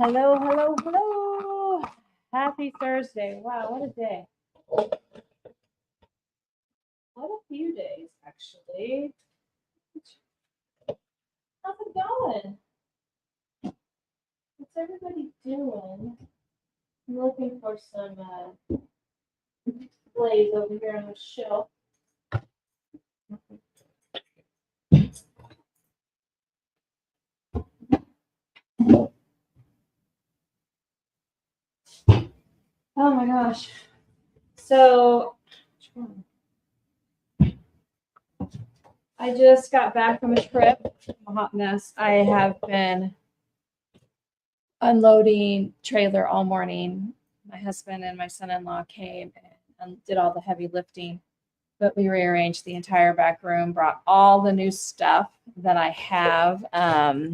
Hello, hello, hello. Happy Thursday. Wow, what a day. What a few days, actually. How's it going? What's everybody doing? I'm looking for some glaze over here on the shelf. Oh my gosh. So, I just got back from a trip. I'm a hot mess. I have been unloading trailer all morning. My husband and my son-in-law came and did all the heavy lifting, but we rearranged the entire back room, brought all the new stuff that I have that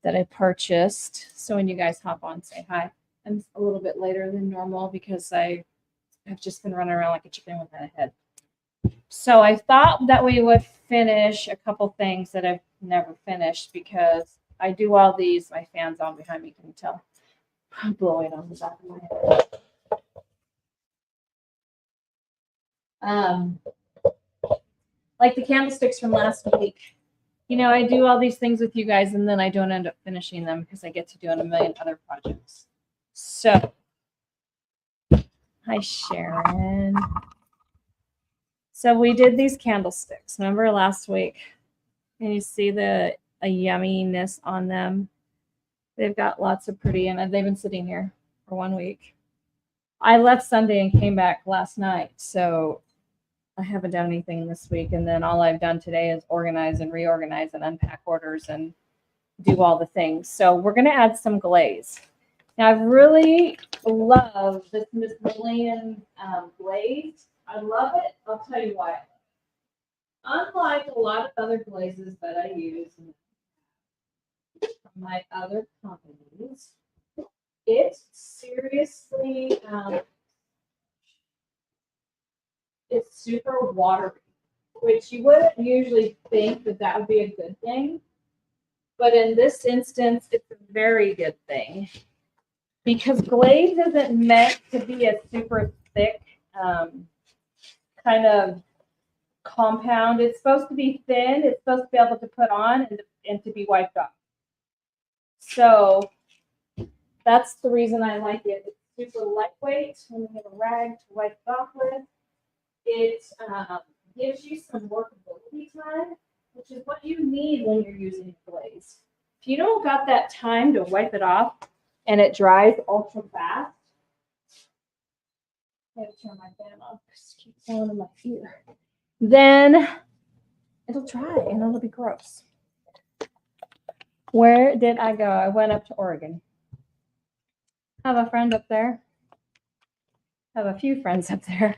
I purchased. So when you guys hop on, say hi. I'm a little bit later than normal because I have just been running around like a chicken without a head. So I thought that we would finish a couple things that I've never finished because I do all these. My fan's on behind me, can you tell? I'm blowing on the back of my head. Like the candlesticks from last week. You know, I do all these things with you guys and then I don't end up finishing them because I get to do a million other projects. So, hi Sharon. So we did these candlesticks. Remember last week? And you see the yumminess on them. They've got lots of pretty, and they've been sitting here for 1 week. I left Sunday and came back last night, so I haven't done anything this week. And then all I've done today is organize and reorganize and unpack orders and do all the things. So we're going to add some glaze. Now, I really love this Miss Lillian glaze. I love it. I'll tell you why. Unlike a lot of other glazes that I use from my other companies, it's seriously, it's super watery, which you wouldn't usually think that that would be a good thing. But in this instance, it's a very good thing because glaze isn't meant to be a super thick kind of compound. It's supposed to be thin. It's supposed to be able to put on and to be wiped off. So that's the reason I like it. It's super lightweight. When you have a rag to wipe it off with, it gives you some workability time, which is what you need when you're using glaze. If you don't got that time to wipe it off and it dries ultra fast, I gotta turn my fan off because it keeps blowing in my ear. Then it'll dry and it'll be gross. Where did I go? I went up to Oregon. I have a friend up there. I have a few friends up there.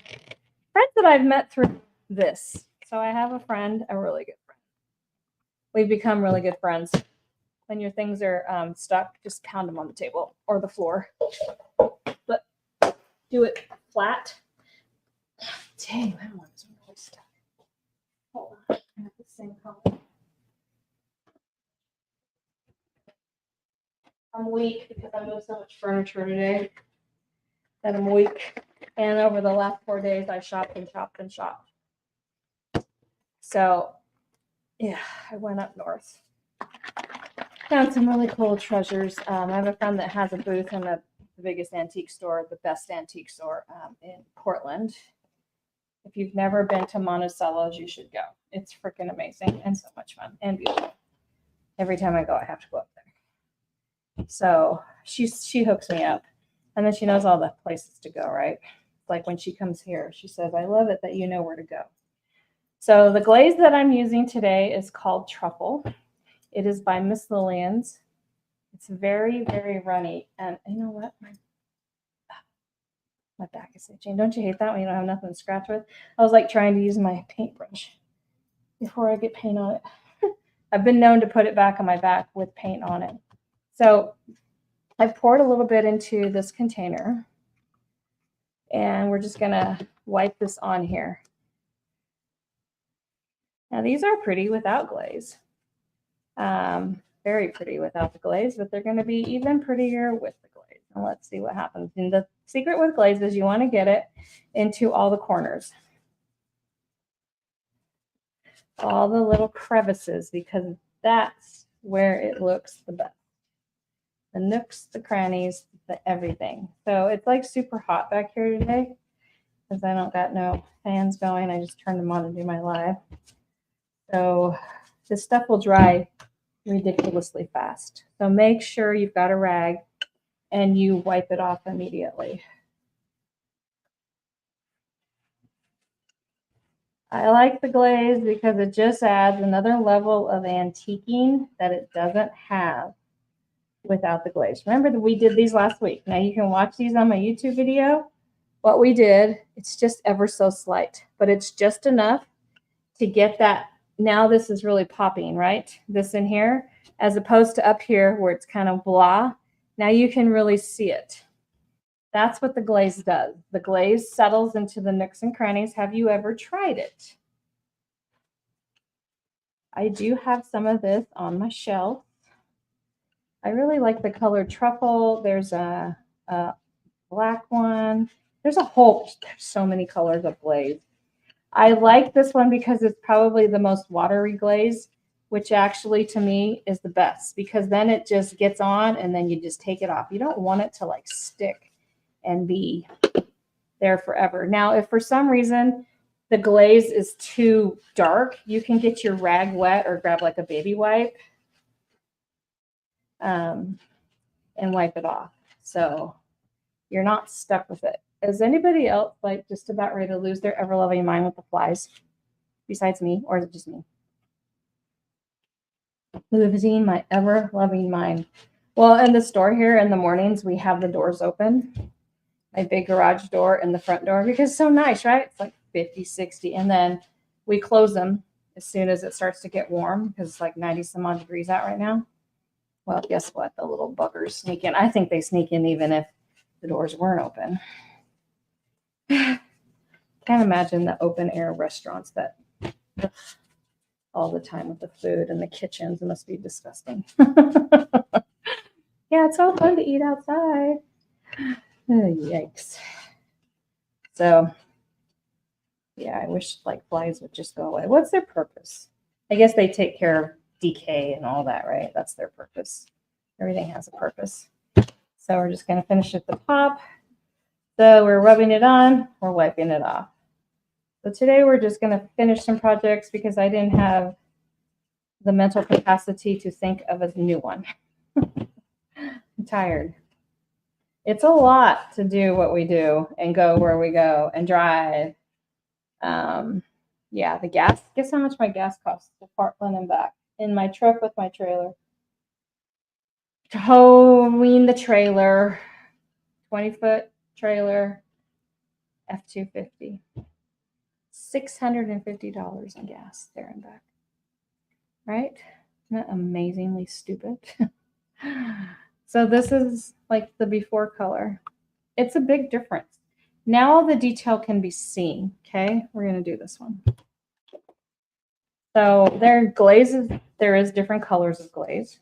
Friends that I've met through this. So I have a friend, a really good friend. We've become really good friends. When your things are stuck, just pound them on the table or the floor. But do it flat. Dang, that one's really stuck. Hold on. I have the same color. I'm weak because I moved so much furniture today that I'm weak. And over the last 4 days, I shopped and shopped and shopped. So, yeah, I went up north. Found some really cool treasures. I have a friend that has a booth in the biggest antique store, the best antique store in Portland. If you've never been to Monticello's, you should go. It's freaking amazing and so much fun and beautiful. Every time I go, I have to go up there. So she hooks me up. And then she knows all the places to go, right? Like when she comes here, she says, I love it that you know where to go. So the glaze that I'm using today is called Truffle. It is by Miss Lillian's. It's very, very runny. And you know what? My back is itching. Don't you hate that when you don't have nothing to scratch with? I was like trying to use my paintbrush before I get paint on it. I've been known to put it back on my back with paint on it. So I've poured a little bit into this container. And we're just going to wipe this on here. Now, these are pretty without glaze. very pretty without the glaze, but they're going to be even prettier with the glaze. And let's see what happens. And the secret with glaze is you want to get it into all the corners, all the little crevices, because that's where it looks the best. The nooks, the crannies, the everything. So it's like super hot back here today because I don't got no fans going. I just turned them on to do my live. So this stuff will dry ridiculously fast. So make sure you've got a rag and you wipe it off immediately. I like the glaze because it just adds another level of antiquing that it doesn't have without the glaze. Remember that we did these last week. Now you can watch these on my YouTube video. What we did, it's just ever so slight, but it's just enough to get that. Now this is really popping, right? This in here, as opposed to up here where it's kind of blah. Now you can really see it. That's what the glaze does. The glaze settles into the nooks and crannies. Have you ever tried it? I do have some of this on my shelf. I really like the color truffle. There's a black one. There's so many colors of glaze. I like this one because it's probably the most watery glaze, which actually to me is the best because then it just gets on and then you just take it off. You don't want it to like stick and be there forever. Now, if for some reason the glaze is too dark, you can get your rag wet or grab like a baby wipe and wipe it off. So you're not stuck with it. Is anybody else like just about ready to lose their ever-loving mind with the flies besides me, or is it just me? Losing my ever-loving mind. Well, in the store here in the mornings, we have the doors open. My big garage door and the front door, because it's so nice, right? It's like 50, 60. And then we close them as soon as it starts to get warm because it's like 90 some odd degrees out right now. Well, guess what? The little buggers sneak in. I think they sneak in even if the doors weren't open. Can't imagine the open air restaurants that all the time with the food and the kitchens. It must be disgusting. Yeah, it's so fun to eat outside. Oh, yikes. So, yeah, I wish like flies would just go away. What's their purpose? I guess they take care of decay and all that, right? That's their purpose. Everything has a purpose. So we're just going to finish at the top. So we're rubbing it on, we're wiping it off. So today we're just going to finish some projects because I didn't have the mental capacity to think of a new one. I'm tired. It's a lot to do what we do and go where we go and drive. Yeah, the gas. Guess how much my gas costs to Portland and back in my truck with my trailer. Towing the trailer, 20-foot trailer, F-250. $650 in gas there and back. Right? Isn't that amazingly stupid? So this is like the before color. It's a big difference. Now all the detail can be seen. Okay, we're going to do this one. So there are glazes. There is different colors of glaze.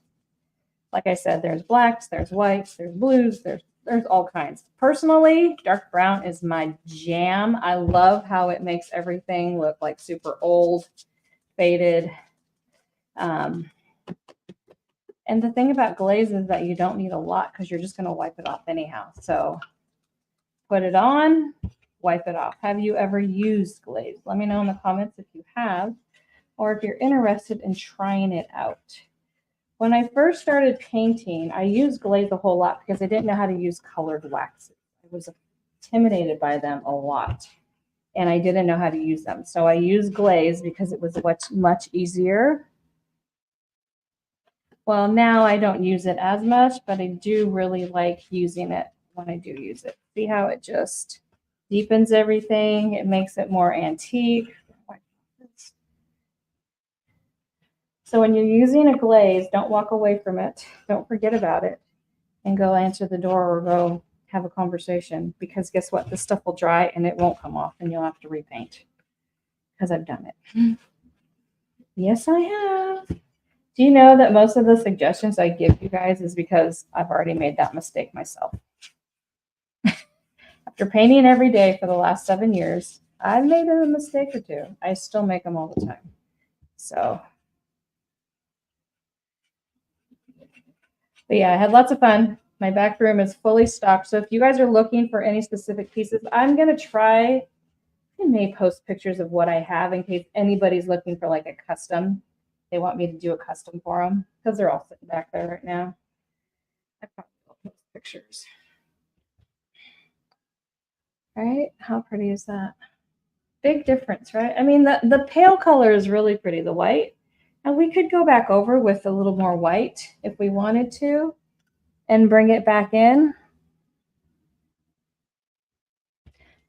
Like I said, there's blacks, there's whites, there's blues, there's all kinds. Personally, dark brown is my jam. I love how it makes everything look like super old, faded. And the thing about glaze is that you don't need a lot because you're just going to wipe it off anyhow. So put it on, wipe it off. Have you ever used glaze? Let me know in the comments if you have, or if you're interested in trying it out. When I first started painting, I used glaze a whole lot because I didn't know how to use colored waxes. I was intimidated by them a lot, and I didn't know how to use them. So I used glaze because it was much easier. Well, now I don't use it as much, but I do really like using it when I do use it. See how it just deepens everything? It makes it more antique. So when you're using a glaze, don't walk away from it. Don't forget about it and go answer the door or go have a conversation, because guess what? This stuff will dry and it won't come off and you'll have to repaint, because I've done it. Yes, I have. Do you know that most of the suggestions I give you guys is because I've already made that mistake myself? After painting every day for the last 7 years, I've made a mistake or two. I still make them all the time. So, but yeah, I had lots of fun. My back room is fully stocked. So if you guys are looking for any specific pieces, I'm going to try. I may post pictures of what I have in case anybody's looking for like a custom. They want me to do a custom for them because they're all sitting back there right now. I probably will post pictures. Right? How pretty is that? Big difference, right? I mean, the pale color is really pretty, the white. And we could go back over with a little more white if we wanted to and bring it back in.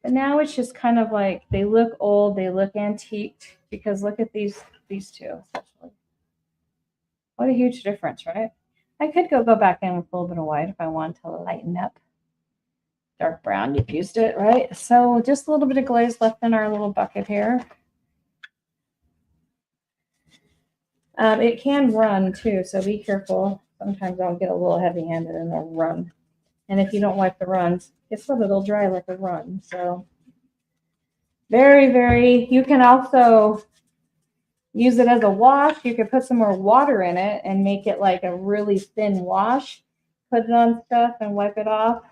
But now it's just kind of like they look old, they look antiqued because look at these two especially. What a huge difference, right? I could go back in with a little bit of white if I want to lighten up. Dark brown, you've used it, right? So just a little bit of glaze left in our little bucket here. It can run too, so be careful. Sometimes I'll get a little heavy-handed and it'll run. And if you don't wipe the runs, guess what? It'll dry like a run. So very, very, you can also use it as a wash. You could put some more water in it and make it like a really thin wash. Put it on stuff and wipe it off.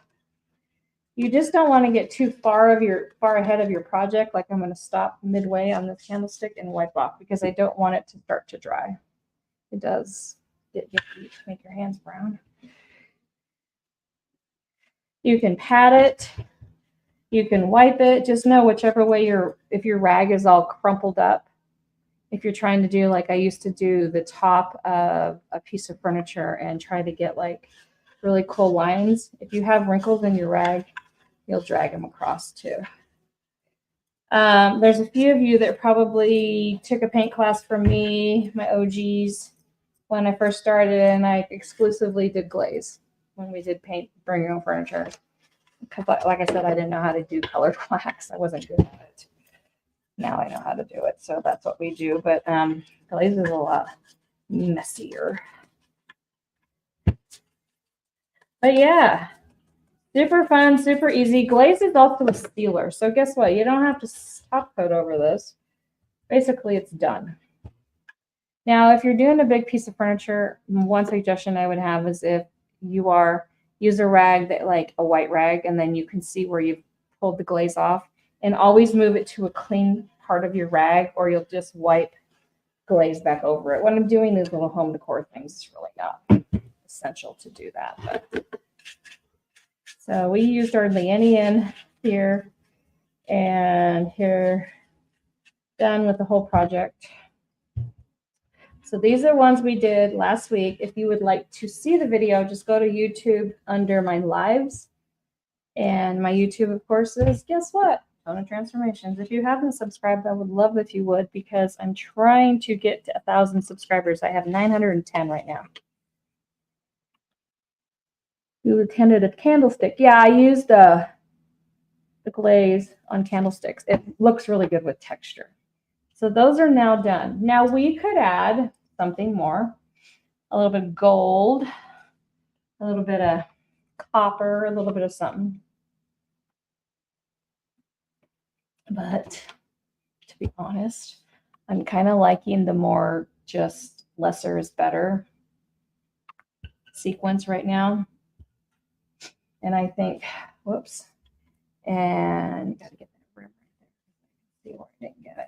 You just don't want to get too far ahead of your project. Like I'm going to stop midway on this candlestick and wipe off because I don't want it to start to dry. It does make your hands brown. You can pat it. You can wipe it. Just know whichever way if your rag is all crumpled up, if you're trying to do like I used to do the top of a piece of furniture and try to get like really cool lines. If you have wrinkles in your rag, you'll drag them across too. There's a few of you that probably took a paint class from me, my OGs, when I first started, and I exclusively did glaze when we did paint, bring your own furniture. Because like I said, I didn't know how to do colored wax. I wasn't good at it. Now I know how to do it, so that's what we do. But glaze is a lot messier. But yeah, super fun, super easy. Glaze is also a sealer. So guess what? You don't have to top coat over this. Basically, it's done. Now, if you're doing a big piece of furniture, one suggestion I would have is if you use a rag that like a white rag, and then you can see where you've pulled the glaze off, and always move it to a clean part of your rag, or you'll just wipe glaze back over it. When I'm doing these little home decor things, it's really not essential to do that. But. So we used our Lienian here and here, done with the whole project. So these are ones we did last week. If you would like to see the video, just go to YouTube under my lives. And my YouTube, of course, is, guess what? Tona Transformations. If you haven't subscribed, I would love if you would, because I'm trying to get to 1,000 subscribers. I have 910 right now. You attended a candlestick. Yeah, I used the glaze on candlesticks. It looks really good with texture. So those are now done. Now we could add something more, a little bit of gold, a little bit of copper, a little bit of something. But to be honest, I'm kind of liking the more just lesser is better sequence right now. And I think, whoops, and gotta get that rim right there. See where I didn't get it.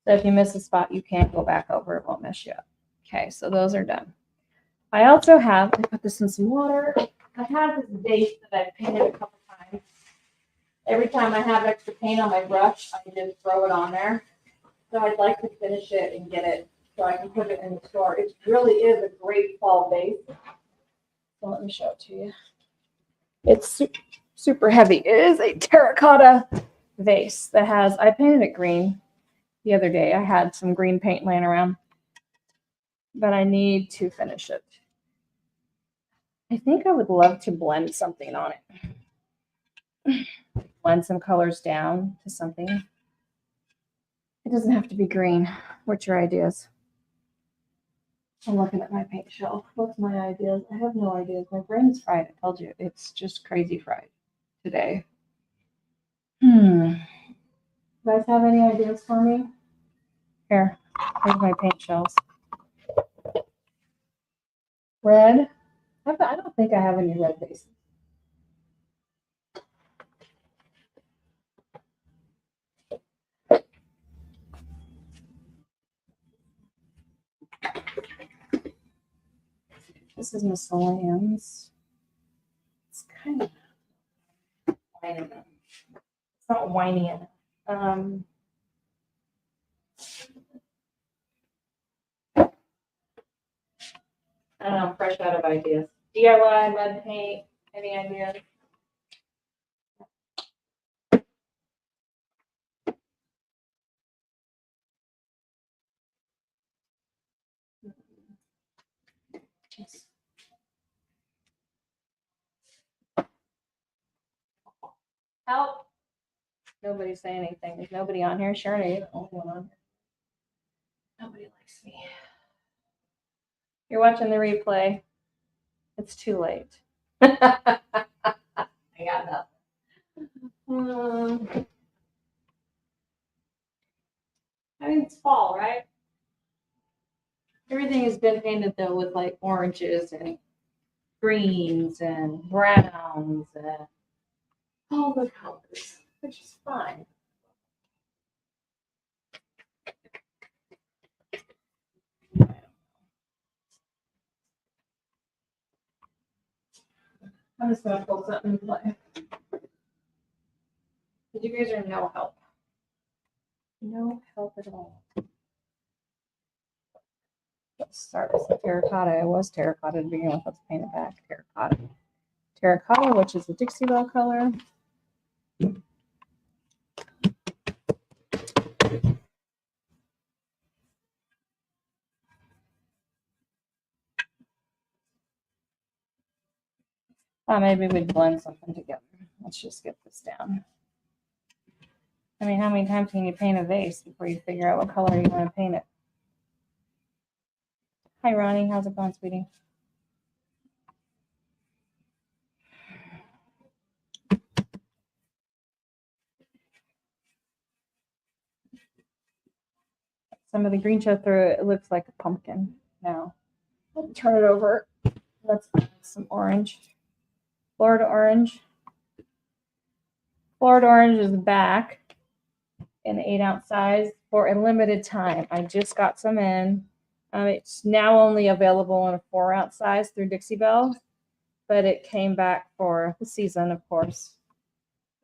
So if you miss a spot, you can't go back over. It won't mess you up. Okay, so those are done. I also have, I put this in some water. I have this base that I've painted a couple times. Every time I have extra paint on my brush, I just throw it on there. So I'd like to finish it and get it so I can put it in the store. It really is a great fall base. So let me show it to you. It's super heavy. It is a terracotta vase that has, I painted it green the other day. I had some green paint laying around, but I need to finish it. I think I would love to blend something on it. Blend some colors down to something. It doesn't have to be green. What's your ideas? I'm looking at my paint shelf. What's my ideas? I have no ideas. My brain's fried. I told you. It's just crazy fried today. You guys have any ideas for me? Here's my paint shelves. Red. I don't think I have any red bases. This is miscellaneous. It's kind of whiny. It's not whiny enough. I don't know, fresh out of ideas. DIY, mud paint, any ideas? Help. Nobody's saying anything. There's nobody on here. Sharon, are you the only one on here? Nobody likes me. You're watching the replay. It's too late. I got nothing. I mean, it's fall, right? Everything has been painted though with like oranges and greens and browns and all the colors, which is fine. I'm just gonna pull something and play. But you guys are no help. No help at all. Let's start with the terracotta. It was terracotta to begin with. Let's paint it back. Terracotta. Terracotta, which is a Dixie Belle color. Maybe we'd blend something together. Let's just get this down. I mean, how many times can you paint a vase before you figure out what color you want to paint it? Hi, Ronnie. How's it going, sweetie? Some of the green show through it. It looks like a pumpkin now. Let's turn it over. Let's add some orange. Florida orange. Florida orange is back in 8-ounce size for a limited time. I just got some in. It's now only available in a 4-ounce size through Dixie Belle, but it came back for the season, of course,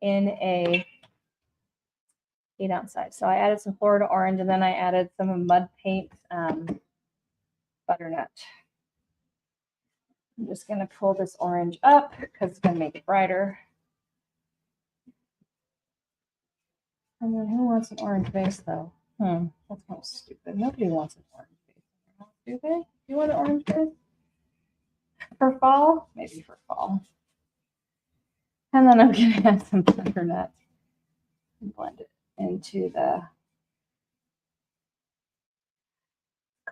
in a 8-ounce size. So I added some Florida orange, and then I added some mud paint butternut. I'm just going to pull this orange up because it's going to make it brighter. And then who wants an orange base, though? That's kind of stupid. Nobody wants an orange base. Do they? You want an orange base? For fall? Maybe for fall. And then I'm going to add some butternut and blend it into the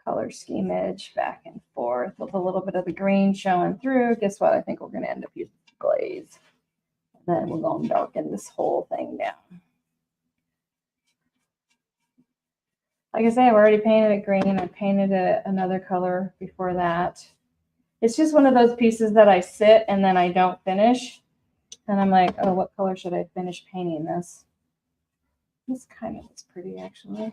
color schemage back and forth with a little bit of the green showing through. Guess what? I think we're going to end up using glaze. And then we're going to darken this whole thing down. Like I say, I've already painted it green. I painted it another color before that. It's just one of those pieces that I sit and then I don't finish. And I'm like, oh, what color should I finish painting this? This kind of looks pretty, actually.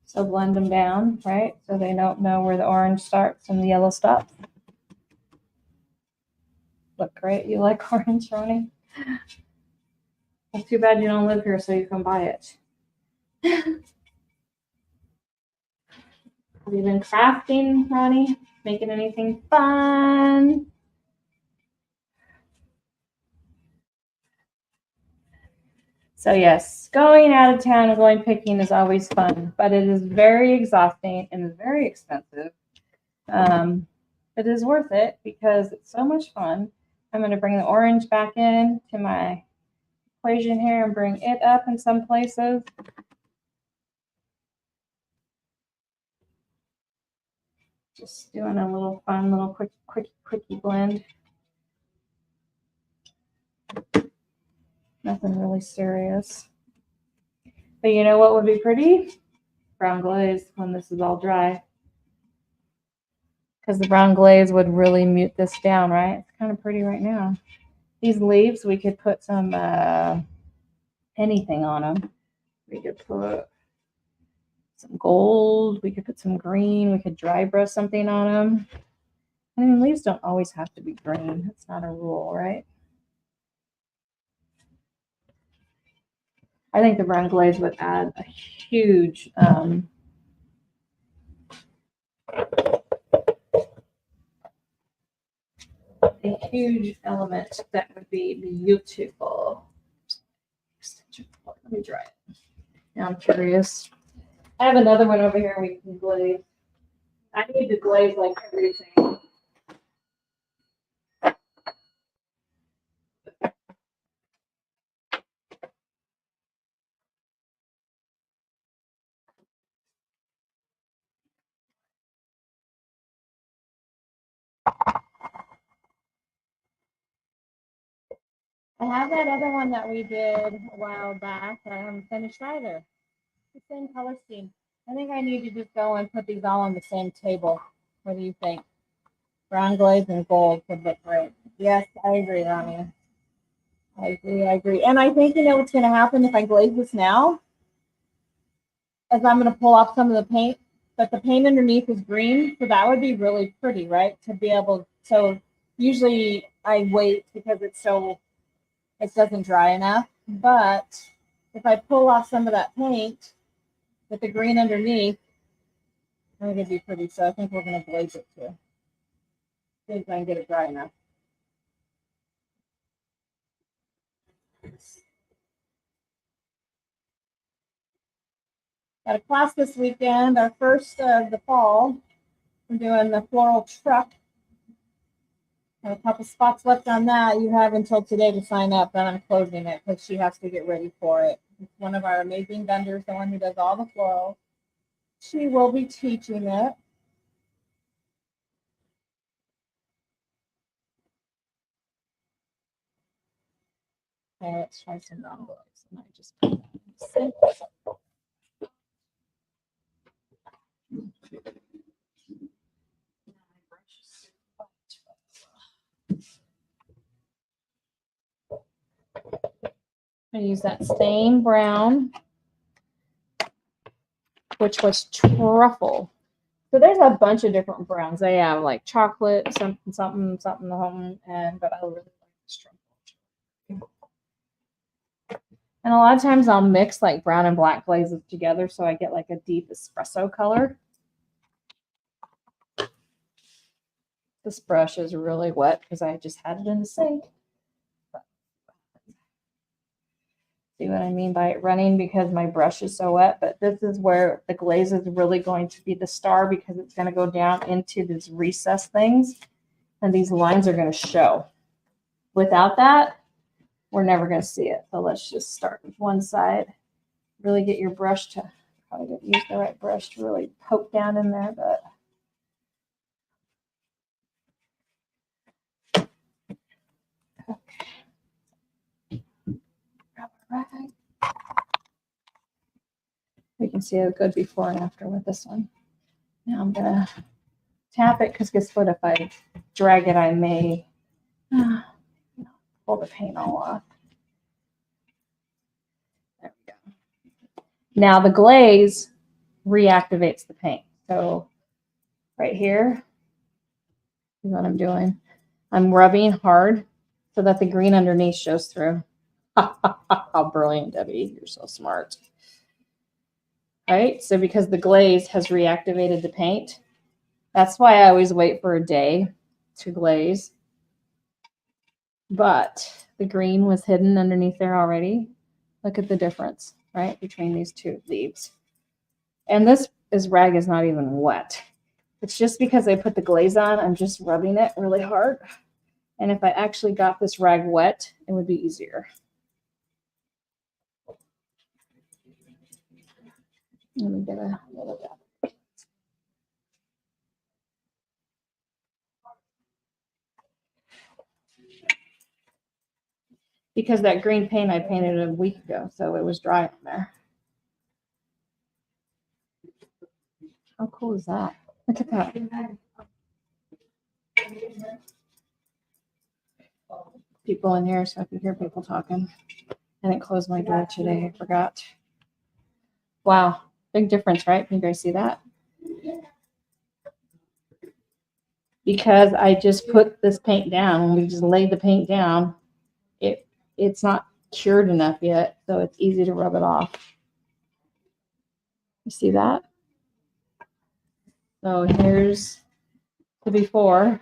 So blend them down, right? So they don't know where the orange starts and the yellow stops. Look great. You like orange, Ronnie? It's too bad you don't live here so you can buy it. Have you been crafting, Ronnie? Making anything fun? So yes, going out of town and going picking is always fun, but it is very exhausting and very expensive. It is worth it because it's so much fun. I'm going to bring the orange back in to my equation here and bring it up in some places. Just doing a little fun little quickie blend. Nothing really serious. But you know what would be pretty? Brown glaze when this is all dry. Because the brown glaze would really mute this down, right? It's kind of pretty right now. These leaves, we could put some anything on them. We could put some gold. We could put some green. We could dry brush something on them. I mean, leaves don't always have to be green. That's not a rule, right? I think the brown glaze would add a huge element that would be beautiful. Let me try it. Now I'm curious. I have another one over here we can glaze. I need to glaze like everything. I have that other one that we did a while back that I haven't finished either. The same color scheme. I think I need to just go and put these all on the same table. What do you think? Brown glaze and gold would look great. Yes, I agree, Rania. I agree. And I think you know what's going to happen if I glaze this now? Is I'm going to pull off some of the paint, but the paint underneath is green, so that would be really pretty, right? To be able, so usually I wait because it doesn't dry enough. But if I pull off some of that paint with the green underneath, I think it'd be pretty. So I think we're going to glaze it too. See if I can get it dry enough. Got a class this weekend, our first of the fall. We're doing the floral truck. Got a couple spots left on that. You have until today to sign up, then I'm closing it because she has to get ready for it. It's one of our amazing vendors, the one who does all the floral. She will be teaching it. Okay, let's try some envelopes. And I just put that in the sink. I use that same brown, which was truffle. So there's a bunch of different browns. They have like chocolate, something, and but I really like this truffle. And a lot of times I'll mix like brown and black glazes together so I get like a deep espresso color. This brush is really wet because I just had it in the sink. See what I mean by it running because my brush is so wet, but this is where the glaze is really going to be the star because it's going to go down into these recessed things and these lines are going to show. Without that, we're never going to see it. So let's just start with one side. Really get your brush to, probably didn't use the right brush to really poke down in there, but right. We can see a good before and after with this one. Now I'm gonna tap it because guess what? If I drag it, I may pull the paint all off. There we go. Now the glaze reactivates the paint. So right here is what I'm doing. I'm rubbing hard so that the green underneath shows through. How brilliant, Debbie. You're so smart. All right, so because the glaze has reactivated the paint, that's why I always wait for a day to glaze. But the green was hidden underneath there already. Look at the difference, right, between these two leaves. And this rag is not even wet. It's just because I put the glaze on, I'm just rubbing it really hard. And if I actually got this rag wet, it would be easier. Let me get a little bit. Because that green paint I painted a week ago, so it was dry in there. How cool is that? Look at that. People in here, so I can hear people talking. I didn't close my door today. I forgot. Wow. Big difference, right? Can you guys see that? Because I just put this paint down. When we just laid the paint down, it's not cured enough yet, so it's easy to rub it off. You see that? So here's the before,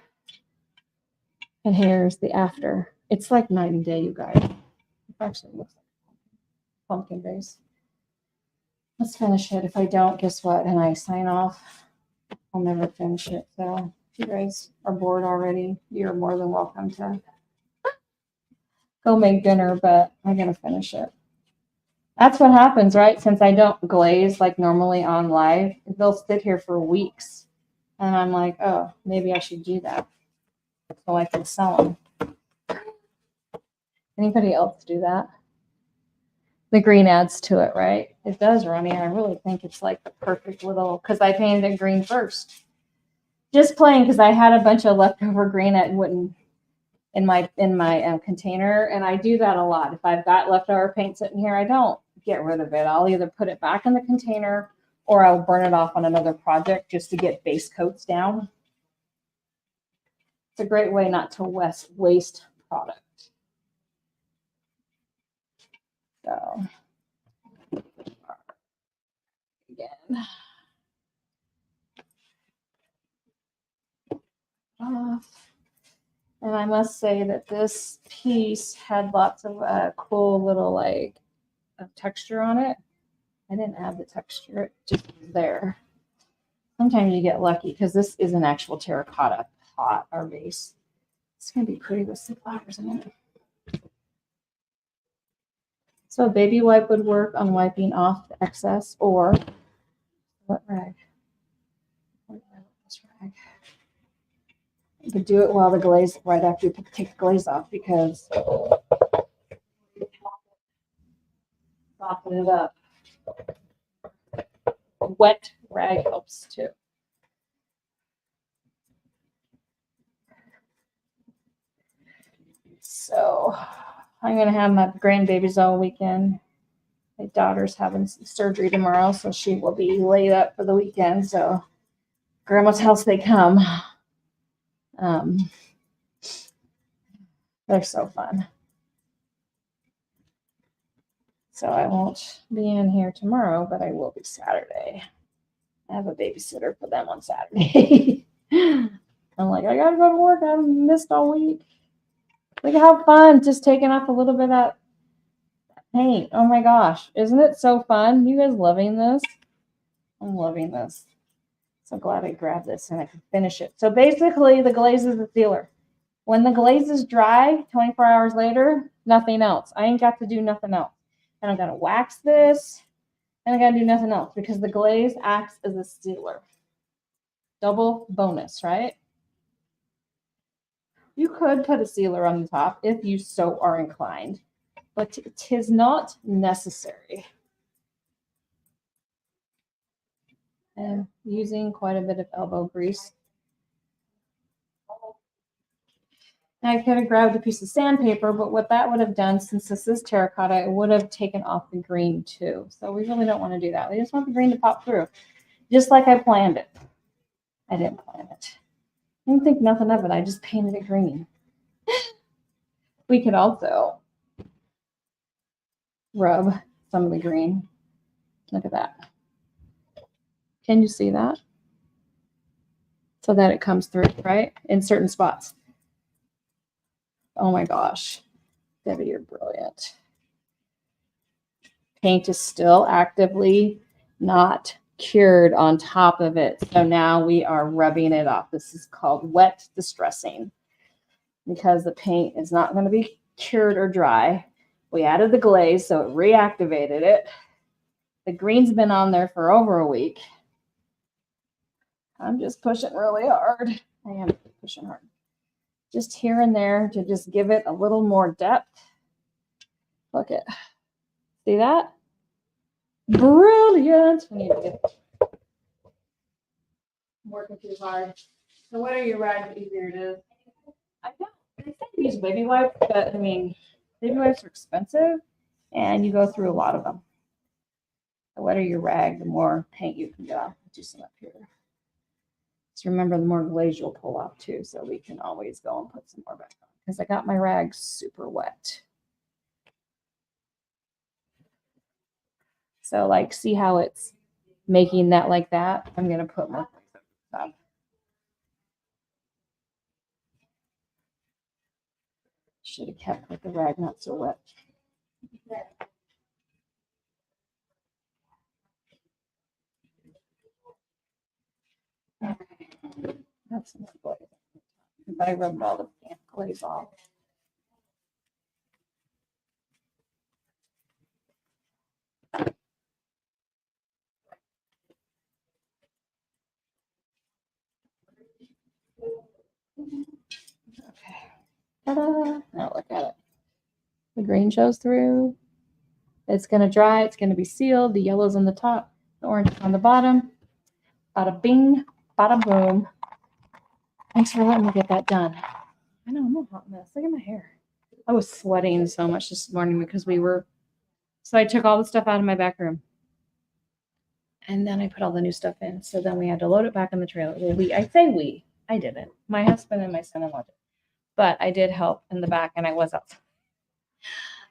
and here's the after. It's like night and day, you guys. It actually looks like pumpkin base. Let's finish it. If I don't, guess what? And I sign off, I'll never finish it. So if you guys are bored already, you're more than welcome to go make dinner, but I'm going to finish it. That's what happens, right? Since I don't glaze like normally on live, they'll sit here for weeks. And I'm like, oh, maybe I should do that so I can sell them. Anybody else do that? The green adds to it, right? It does, Ronnie. I really think it's like the perfect little, because I painted it green first. Just plain because I had a bunch of leftover green I wouldn't in my container, and I do that a lot. If I've got leftover paint sitting here, I don't get rid of it. I'll either put it back in the container or I'll burn it off on another project just to get base coats down. It's a great way not to waste product. So again, off. And I must say that this piece had lots of cool little like texture on it. I didn't add the texture, it just was there. Sometimes you get lucky because this is an actual terracotta pot or vase. It's going to be pretty with some flowers in it. So a baby wipe would work on wiping off the excess, or what rag? This rag. You could do it while the glaze, right after you take the glaze off, because soften it up. Wet rag helps too. So I'm going to have my grandbabies all weekend. My daughter's having surgery tomorrow, so she will be laid up for the weekend. So grandma's house they come. They're so fun. So I won't be in here tomorrow, but I will be Saturday. I have a babysitter for them on Saturday. I'm like, I gotta go to work. I missed all week. Look at how fun, just taking off a little bit of that paint. Oh my gosh, isn't it so fun? You guys loving this? I'm loving this. So glad I grabbed this and I can finish it. So basically the glaze is the sealer. When the glaze is dry, 24 hours later, nothing else. I ain't got to do nothing else. And I'm going to wax this, and I got to do nothing else because the glaze acts as a sealer. Double bonus, right? You could put a sealer on the top if you so are inclined, but it is not necessary. And using quite a bit of elbow grease. Now I could have grabbed a piece of sandpaper, but what that would have done, since this is terracotta, it would have taken off the green too. So we really don't want to do that. We just want the green to pop through, just like I planned it. I didn't plan it. I didn't think nothing of it. I just painted it green. We could also rub some of the green. Look at that. Can you see that? So that it comes through, right? In certain spots. Oh my gosh. Debbie, you're brilliant. Paint is still actively not cured on top of it. So now we are rubbing it off. This is called wet distressing. because the paint is not going to be cured or dry. We added the glaze, so it reactivated it. The green's been on there for over a week. I'm just pushing really hard. I am pushing hard. Just here and there to just give it a little more depth. Look at, see that? Brilliant. I need to get working too hard. So what are your rags easier to do? I don't. I think use baby wipes, but I mean, baby wipes are expensive and you go through a lot of them. The wetter your rag, the more paint you can get off. Do some up here. Just remember, the more glaze you'll pull off too, so we can always go and put some more back on because I got my rags super wet. So like, see how it's making that like that? I'm going to put more things up the top. Should have kept with the rag not so wet. That's some glaze. But I rubbed all the glaze off. Okay. Ta-da! Now look at it. The green shows through. It's going to dry. It's going to be sealed. The yellow's on the top. The orange on the bottom. Bada bing, bada boom. Thanks for letting me get that done. I know, I'm a hot mess. Look at my hair. I was sweating so much this morning because so I took all the stuff out of my back room. And then I put all the new stuff in. So then we had to load it back in the trailer. Well, I didn't. My husband and my son-in-law did. But I did help in the back and I was outside.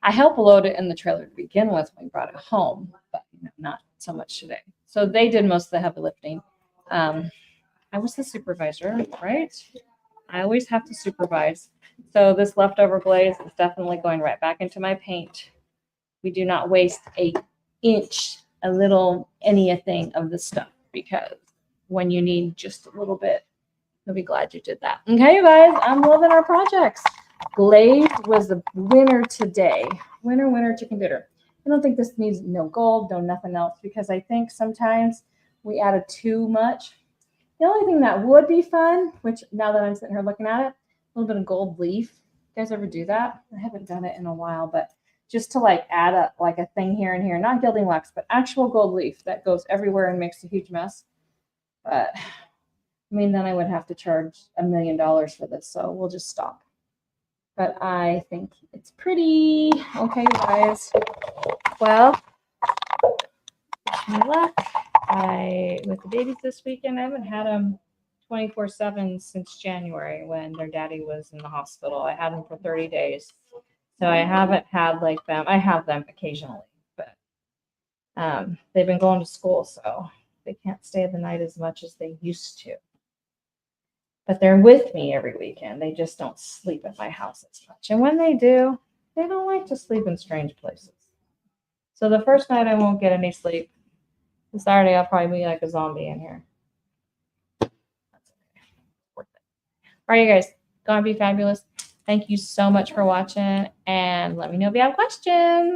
I helped load it in the trailer to begin with when we brought it home, but not so much today. So they did most of the heavy lifting. I was the supervisor, right? I always have to supervise. So this leftover glaze is definitely going right back into my paint. We do not waste an inch, a little anything of the stuff, because when you need just a little bit, you'll be glad you did that. Okay, you guys, I'm loving our projects. Glaze was the winner today. Winner, chicken dinner. I don't think this needs no gold, no nothing else, because I think sometimes we added too much. The only thing that would be fun, which now that I'm sitting here looking at it, a little bit of gold leaf. You guys ever do that? I haven't done it in a while, but just to like add up like a thing here and here, not gilding wax, but actual gold leaf that goes everywhere and makes a huge mess. But I mean, then I would have to charge $1 million for this, so we'll just stop. But I think it's pretty. Okay, you guys. Well, wish me luck. With the babies this weekend, I haven't had them 24/7 since January when their daddy was in the hospital. I had them for 30 days. So I haven't had like them. I have them occasionally, but they've been going to school, so they can't stay the night as much as they used to. But they're with me every weekend. They just don't sleep at my house as much. And when they do, they don't like to sleep in strange places. So the first night I won't get any sleep. The Saturday I'll probably be like a zombie in here. That's okay. Worth it. All right, you guys. Go and be fabulous. Thank you so much for watching. And let me know if you have questions.